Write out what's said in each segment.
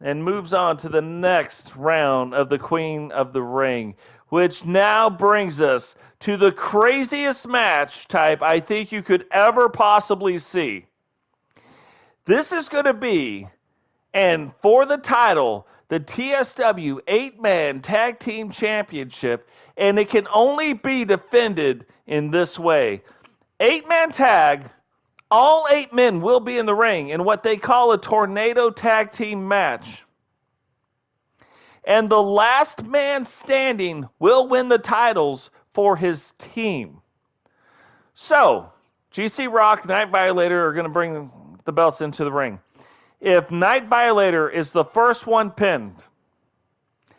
and moves on to the next round of the Queen of the Ring, which now brings us to the craziest match type I think you could ever possibly see. This is going to be, and for the title, the TSW 8-Man Tag Team Championship, and it can only be defended in this way. 8-man tag, all 8 men will be in the ring in what they call a tornado tag team match. And the last man standing will win the titles for his team. So, GC Rock, Night Violator are going to bring the belts into the ring. If Night Violator is the first one pinned,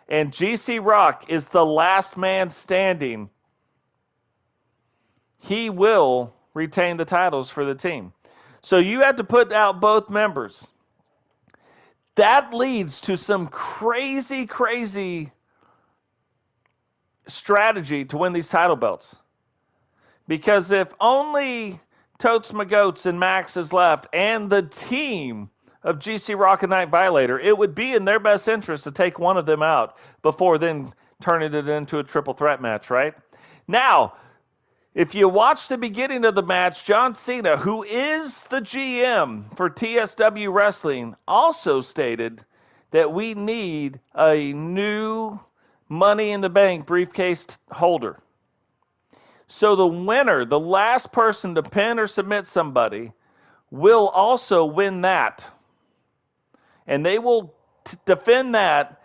and GC Rock is the last man standing, he will retain the titles for the team. So you have to put out both members. That leads to some crazy, crazy strategy to win these title belts. Because if only Totes, Goats, and Max is left, and the team of GC Rock and Night Violator, it would be in their best interest to take one of them out before then turning it into a triple threat match, right? Now, if you watch the beginning of the match, John Cena, who is the GM for TSW Wrestling, also stated that we need a new Money in the Bank briefcase holder. So the winner, the last person to pin or submit somebody, will also win that. And they will defend that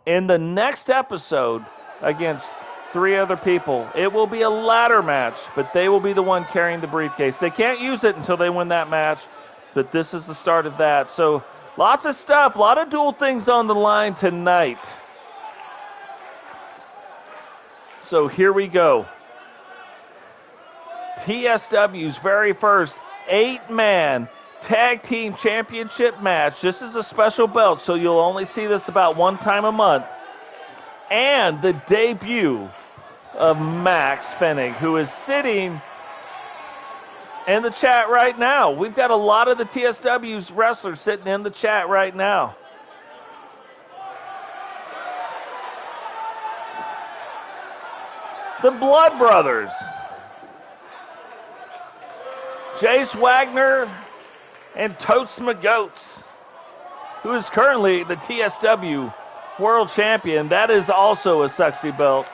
in the next episode against 3 other people. It will be a ladder match, but they will be the one carrying the briefcase. They can't use it until they win that match, but this is the start of that. So lots of stuff, a lot of dual things on the line tonight. So here we go. TSW's very first 8-man tag team championship match. This is a special belt, so you'll only see this about one time a month. And the debut of Max Fennig, who is sitting in the chat right now. We've got a lot of the TSW's wrestlers sitting in the chat right now. The Blood Brothers. Jace Wagner and Totes Goats, who is currently the TSW World Champion. That is also a sexy belt.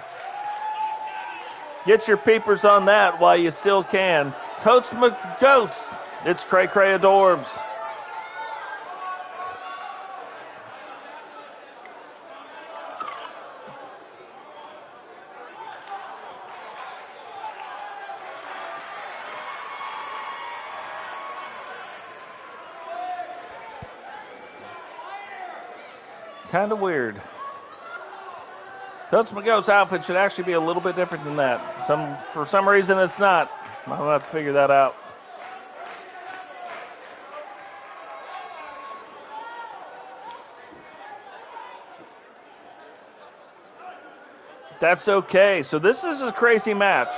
Get your peepers on that while you still can. Totes Goats, it's Cray Cray Adorbs. Kind of weird. Totes Goats' outfit should actually be a little bit different than that. For some reason it's not. I'm going to have to figure that out. That's okay. So this is a crazy match.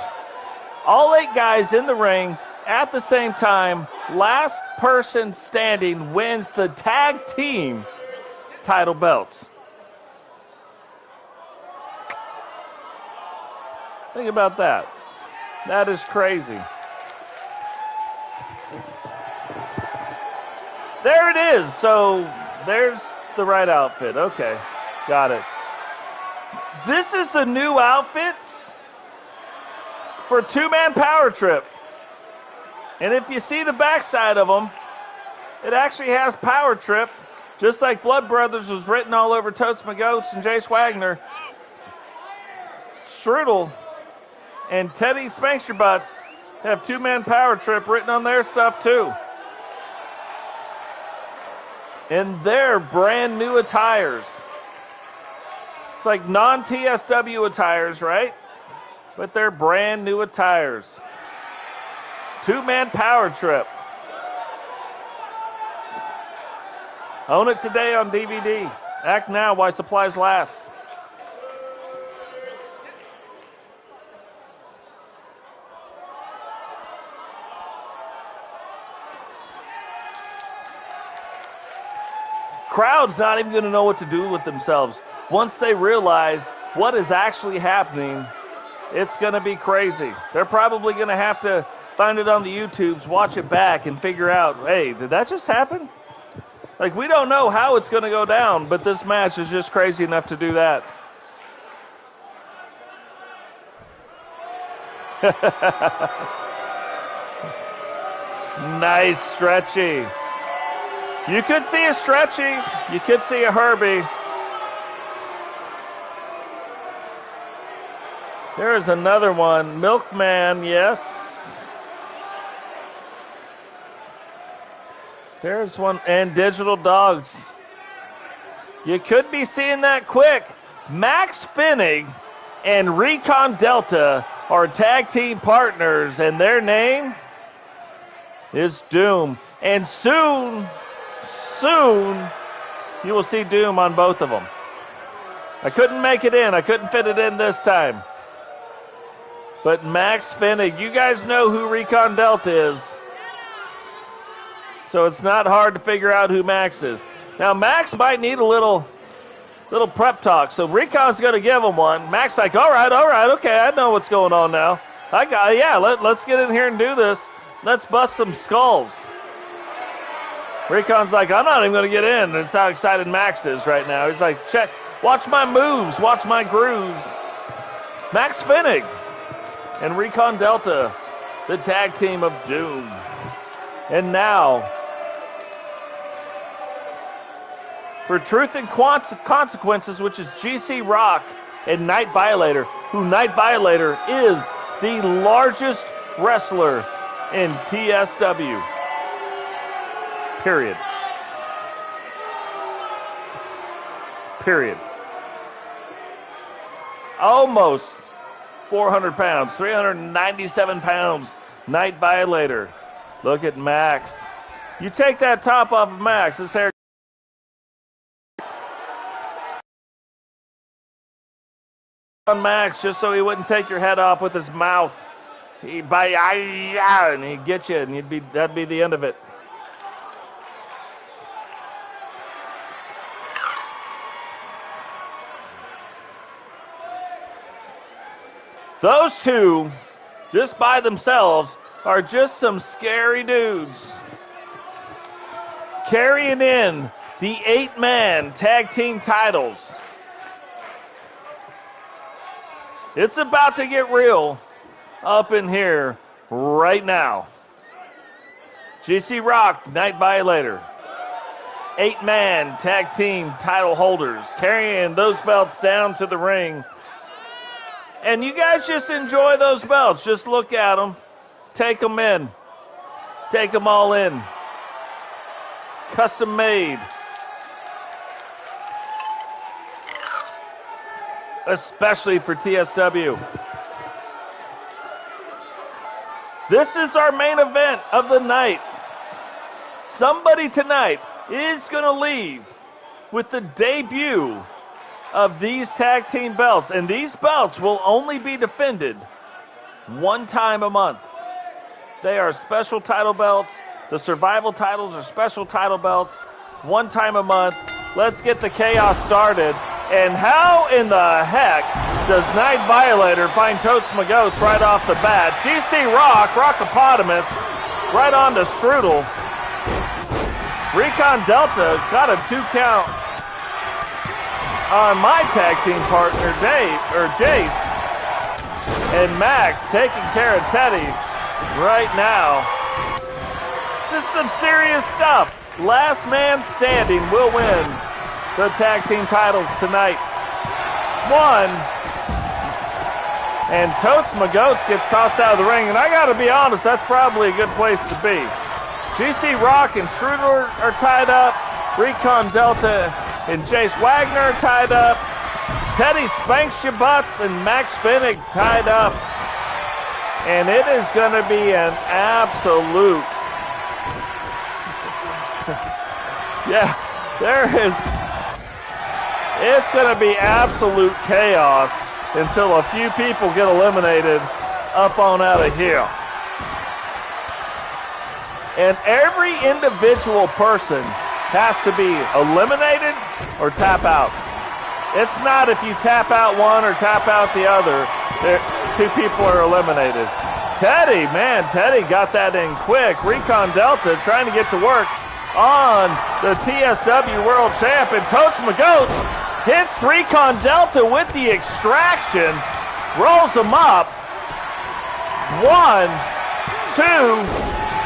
All 8 guys in the ring at the same time. Last person standing wins the tag team title belts. Think about that. That is crazy. There it is. So there's the right outfit. Okay, got it. This is the new outfits for 2-man power trip. And if you see the backside of them, it actually has power trip. Just like Blood Brothers was written all over Totes Goats and Jace Wagner, Strudel and Teddy Spanks Your Butts have 2-man power trip written on their stuff too. In their brand new attires. It's like non-TSW attires, right? But they're brand new attires. 2-man power trip. Own it today on DVD. Act now while supplies last. crowd's not even going to know what to do with themselves. Once they realize what is actually happening, it's going to be crazy. They're probably going to have to find it on the YouTubes, watch it back, and figure out, hey, did that just happen? Like, we don't know how it's going to go down, but this match is just crazy enough to do that. Nice stretchy. You could see a stretchy. You could see a Herbie. There's another one. Milkman, yes. There's one. And Digital Dogs. You could be seeing that quick. Max Finnig and Recon Delta are tag team partners, and their name is Doom. And soon, you will see Doom on both of them. I couldn't make it in. I couldn't fit it in this time. But Max Finnig, you guys know who Recon Delta is. So it's not hard to figure out who Max is. Now, Max might need a little prep talk. So Recon's going to give him one. Max like, all right, okay, I know what's going on now. Let's get in here and do this. Let's bust some skulls. Recon's like, I'm not even going to get in. That's how excited Max is right now. He's like, check, watch my moves, watch my grooves. Max Finnig and Recon Delta, the tag team of Doom. And now, for Truth and Consequences, which is GC Rock and Night Violator, who Night Violator is the largest wrestler in TSW. Period. Almost 400 pounds, 397 pounds, Night Violator. Look at Max. You take that top off of Max, his hair. On Max, just so he wouldn't take your head off with his mouth. And he'd get you, and that'd be the end of it. Those two, just by themselves, are just some scary dudes. Carrying in the 8-man tag team titles. It's about to get real up in here right now. GC Rock, Night Violator. 8-man tag team title holders carrying those belts down to the ring. And you guys just enjoy those belts. Just look at them. Take them in. Take them all in. Custom made. Especially for TSW. This is our main event of the night. Somebody tonight is going to leave with the debut of these tag team belts. And these belts will only be defended one time a month. They are special title belts. The survival titles are special title belts. One time a month. Let's get the chaos started. And how in the heck does Night Violator find Totes Magotes right off the bat? GC Rock, Rockopotamus, right on to Strudel. Recon Delta got a 2 count on my tag team partner, Jace. And Max taking care of Teddy right now. This is some serious stuff. Last man standing will win the tag team titles tonight. 1. And Totes Magotes gets tossed out of the ring. And I got to be honest, that's probably a good place to be. GC Rock and Strudel are tied up. Recon Delta and Jace Wagner are tied up. Teddy Spanks Your Butts and Max Finnig tied up. And it is going to be an absolute... yeah, it's going to be absolute chaos until a few people get eliminated up on out of here. And every individual person has to be eliminated or tap out. It's not if you tap out one or tap out the other. Two people are eliminated. Teddy got that in quick. Recon Delta trying to get to work on the TSW World Champ. And Totes Magoats hits Recon Delta with the extraction. Rolls him up. 1, 2,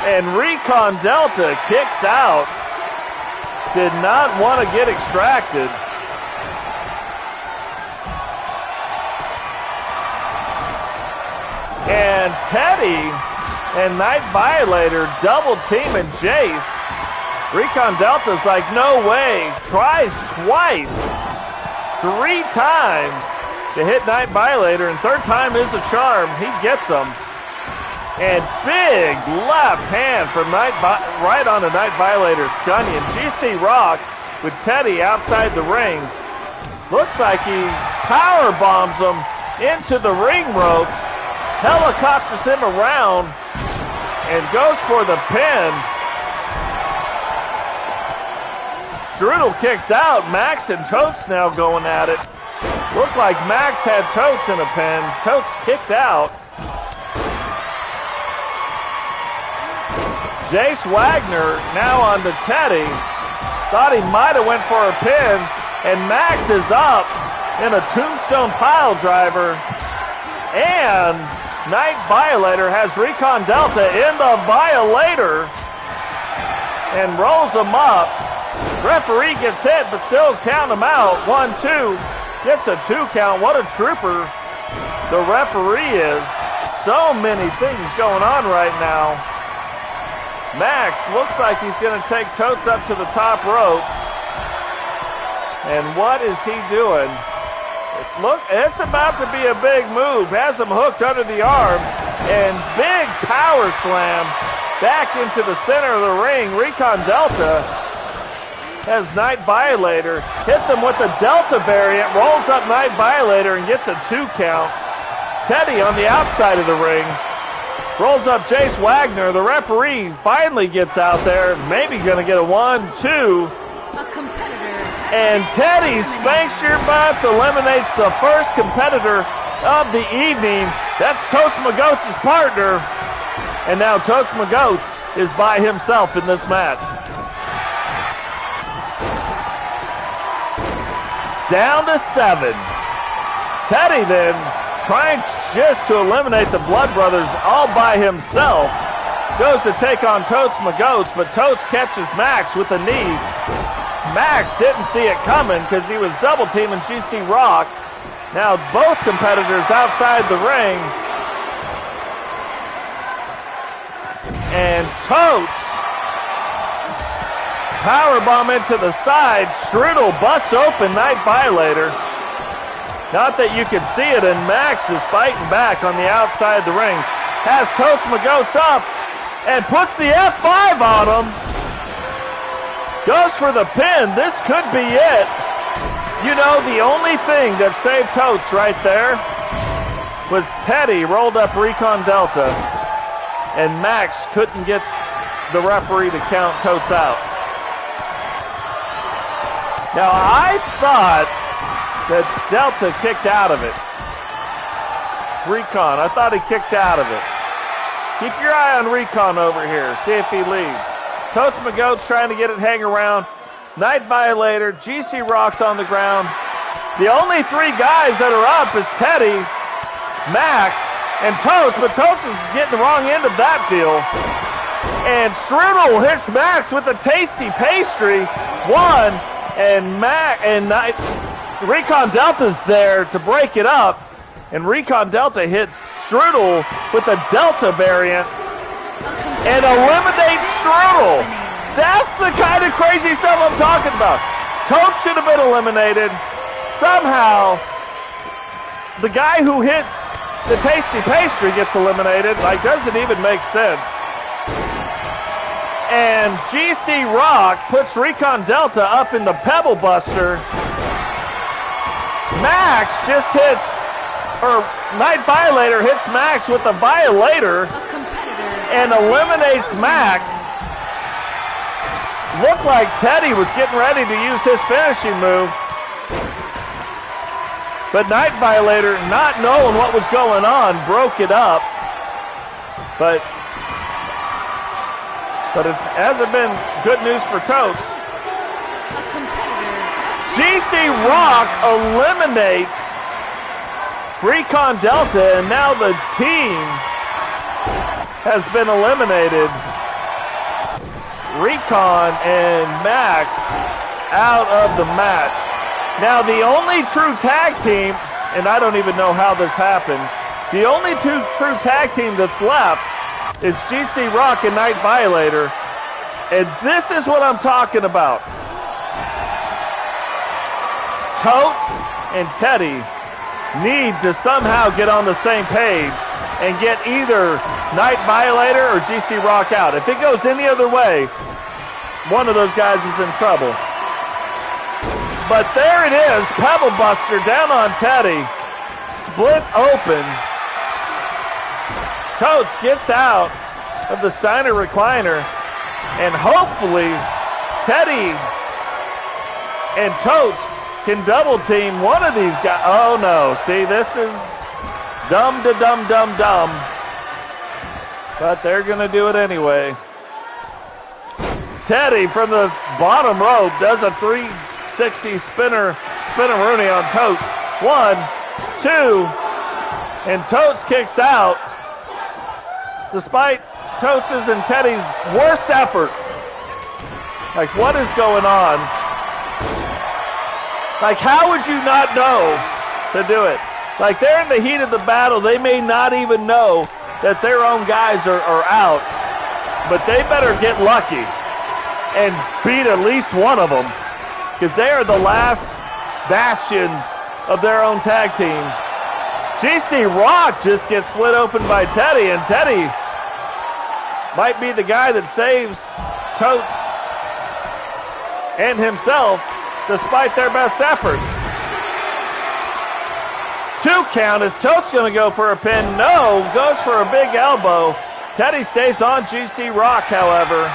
and Recon Delta kicks out. Did not want to get extracted. And Teddy and Night Violator double teaming Jace. Recon Delta's like, no way. Tries twice. 3 times to hit Night Violator, and third time is a charm. He gets him. And big left hand from right on the Night Violator Scunion. GC Rock with Teddy outside the ring. Looks like he power bombs him into the ring ropes. Helicopters him around and goes for the pin. Strudel kicks out. Max and Totes now going at it. Looked like Max had Totes in a pin. Totes kicked out. Jace Wagner now on to Teddy. Thought he might have went for a pin. And Max is up in a tombstone pile driver. And Night Violator has Recon Delta in the Violator and rolls him up. Referee gets hit, but still count him out. 1, 2, gets a 2 count. What a trooper the referee is. So many things going on right now. Max looks like he's going to take Totes up to the top rope. And what is he doing? Look, it's about to be a big move. Has him hooked under the arm. And big power slam back into the center of the ring. Recon Delta has Night Violator. Hits him with the Delta variant. Rolls up Night Violator and gets a 2 count. Teddy on the outside of the ring. Rolls up Jace Wagner. The referee finally gets out there. Maybe going to get a 1, 2. A competitor. And Teddy spanks your butts, eliminates the first competitor of the evening. That's Totes Magoats' partner. And now Totes Magoats is by himself in this match. Down to 7. Teddy then trying just to eliminate the Blood Brothers all by himself. Goes to take on Totes Magoats, but Totes catches Max with a knee. Max didn't see it coming because he was double teaming GC Rock. Now both competitors outside the ring. And Totes powerbomb into the side. Strudel busts open Night Violator. Not that you can see it, and Max is fighting back on the outside of the ring. Has Totes Magoats up and puts the F5 on him. Goes for the pin. This could be it. You know, the only thing that saved Totes right there was Teddy rolled up Recon Delta, and Max couldn't get the referee to count Totes out. Now, I thought that Delta kicked out of it. Recon, I thought he kicked out of it. Keep your eye on Recon over here. See if he leaves. Totes Magoats trying to get it hang around. Night Violator, GC Rock's on the ground. The only 3 guys that are up is Teddy, Max, and Totes, but Totes is getting the wrong end of that deal. And Strudel hits Max with a tasty pastry. 1, and Recon Delta's there to break it up. And Recon Delta hits Strudel with a Delta variant and eliminates Strudel. That's the kind of crazy stuff I'm talking about. Totes should have been eliminated. Somehow, the guy who hits the tasty pastry gets eliminated. Like, doesn't even make sense. And GC Rock puts Recon Delta up in the Pebble Buster. Max just hits, or Night Violator hits Max with a Violator and eliminates Max. looked like Teddy was getting ready to use his finishing move. But Night Violator, not knowing what was going on, broke it up. But it hasn't been good news for Totes. GC Rock eliminates Recon Delta, and now the team has been eliminated. Recon and Max out of the match. Now the only true tag team, and I don't even know how this happened, the only true tag team that's left is GC Rock and Night Violator. And this is what I'm talking about. Totes and Teddy need to somehow get on the same page and get either Night Violator or GC Rock out. If it goes any other way, one of those guys is in trouble. But there it is, Pebble Buster down on Teddy, split open. Totes gets out of the Signer recliner, and hopefully Teddy and Totes can double team one of these guys. Oh no, see, this is dumb. But they're gonna do it anyway. Teddy from the bottom rope does a 360 spinner-rooney on Totes. 1, 2, and Totes kicks out. Despite Totes' and Teddy's worst efforts. Like, what is going on? Like, how would you not know to do it? Like, they're in the heat of the battle. They may not even know that their own guys are out. But they better get lucky and beat at least one of them, because they are the last bastions of their own tag team. GC Rock just gets split open by Teddy, and Teddy might be the guy that saves Totes and himself despite their best efforts. 2 count. Is Totes going to go for a pin? No, goes for a big elbow. Teddy stays on GC Rock, however.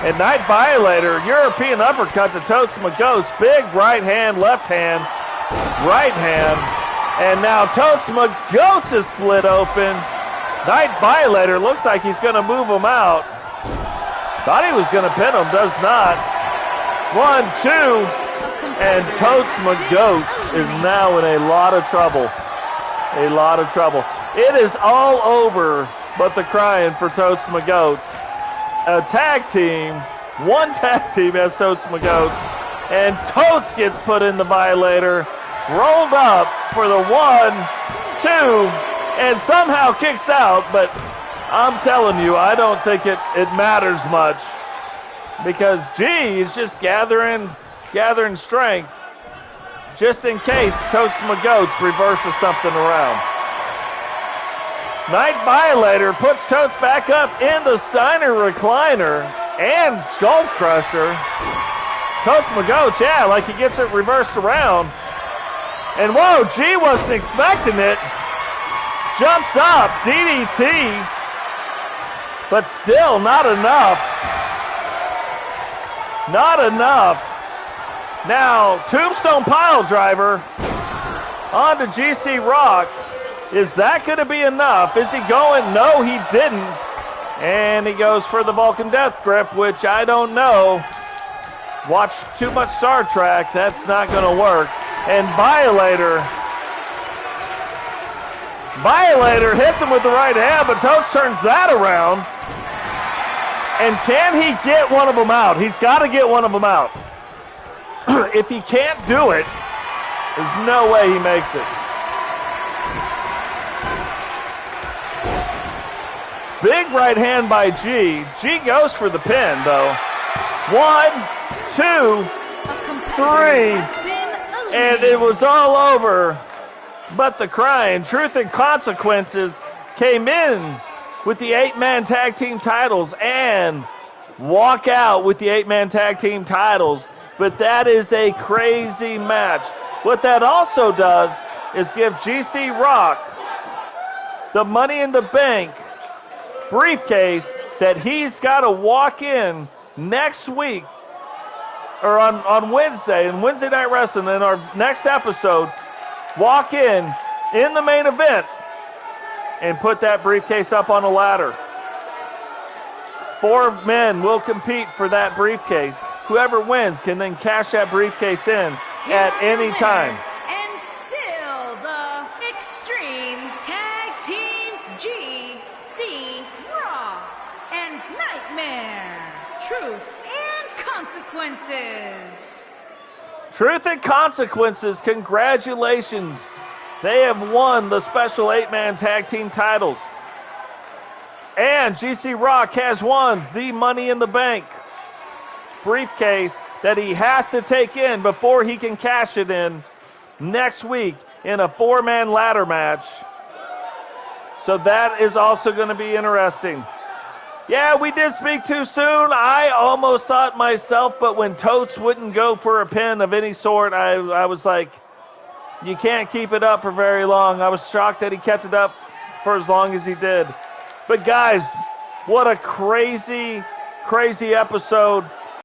And Night Violator, European uppercut to Totes McGoats. Big right hand, left hand, right hand. And now Totes McGoats is split open. Night Violator looks like he's going to move him out. Thought he was going to pin him, does not. 1, 2. And Totes McGoats is now in a lot of trouble. A lot of trouble. It is all over but the crying for Totes McGoats. A tag team, one tag team has Totes McGoats, and Totes gets put in the Violator, rolled up for the 1, 2, and somehow kicks out, but I'm telling you, I don't think it matters much, because G is just gathering strength just in case Totes McGoats reverses something around. Night Violator puts Totes back up in the Signer recliner and Skull Crusher. Totes McGoats, yeah, like he gets it reversed around. And whoa, G wasn't expecting it. Jumps up, DDT, but still not enough. Not enough. Now, Tombstone Pile Driver onto GC Rock. Is that going to be enough? Is he going? No, he didn't. And he goes for the Vulcan Death Grip, which I don't know. Watch too much Star Trek. That's not going to work. And Violator hits him with the right hand, but Totes turns that around. And can he get one of them out? He's got to get one of them out. If he can't do it, there's no way he makes it. Big right hand by G. G goes for the pin, though. 1, 2, 3. And it was all over. But the crying, Truth and Consequences came in with the 8-man tag team titles and walk out with the 8-man tag team titles. But that is a crazy match. What that also does is give GC Rock the Money in the Bank briefcase that he's got to walk in next week, or on Wednesday, in Wednesday Night Wrestling, in our next episode, walk in the main event and put that briefcase up on a ladder. 4 men will compete for that briefcase. Whoever wins can then cash that briefcase in at any time. And still the Extreme Tag Team GC Raw and Nightmare. Truth and Consequences. Truth and Consequences, congratulations. They have won the special 8-man tag team titles. And GC Rock has won the Money in the Bank briefcase that he has to take in before he can cash it in next week in a 4-man ladder match. So that is also going to be interesting. Yeah, we did speak too soon. I almost thought myself, but when Totes wouldn't go for a pin of any sort, I was like, you can't keep it up for very long. I was shocked that he kept it up for as long as he did. But guys, what a crazy, crazy episode.